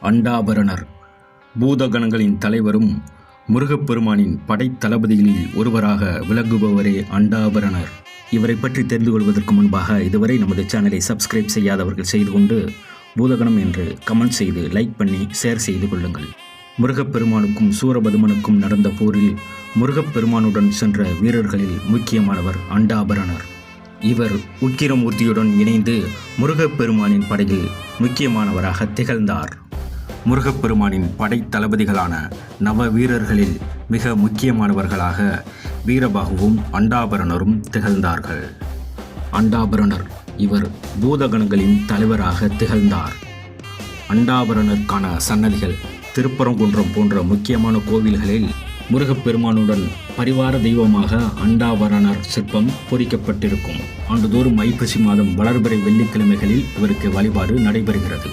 அண்டாபரணர் பூதகணங்களின் தலைவரும் முருகப்பெருமானின் படைத்தளபதிகளில் ஒருவராக விளங்குபவரே அண்டாபரணர். இவரை பற்றி தெரிந்து கொள்வதற்கு முன்பாக இதுவரை நமது சேனலை சப்ஸ்கிரைப் செய்யாதவர்கள் செய்து கொண்டு பூதகணம் என்று கமெண்ட் செய்து லைக் பண்ணி ஷேர் செய்து கொள்ளுங்கள். முருகப்பெருமானுக்கும் சூரபதுமனுக்கும் நடந்த போரில் முருகப்பெருமானுடன் சென்ற வீரர்களில் முக்கியமானவர் அண்டாபரணர். இவர் உக்கிரமூர்த்தியுடன் இணைந்து முருகப்பெருமானின் படையில் முக்கியமானவராக திகழ்ந்தார். முருகப்பெருமானின் படை தளபதிகளான நவ வீரர்களில் மிக முக்கியமானவர்களாக வீரபாகுவும் அண்டாபரணரும் திகழ்ந்தார்கள். அண்டாபரணர் இவர் பூதகணங்களின் தலைவராக திகழ்ந்தார். அண்டாபரணருக்கான சன்னதிகள் திருப்பரங்குன்றம் போன்ற முக்கியமான கோவில்களில் முருகப்பெருமானுடன் பரிவார தெய்வமாக அண்டாபரணர் சிற்பம் பொறிக்கப்பட்டிருக்கும். ஆண்டுதோறும் ஐப்பசி மாதம் வளர்பிறை வெள்ளிக்கிழமைகளில் இவருக்கு வழிபாடு நடைபெறுகிறது.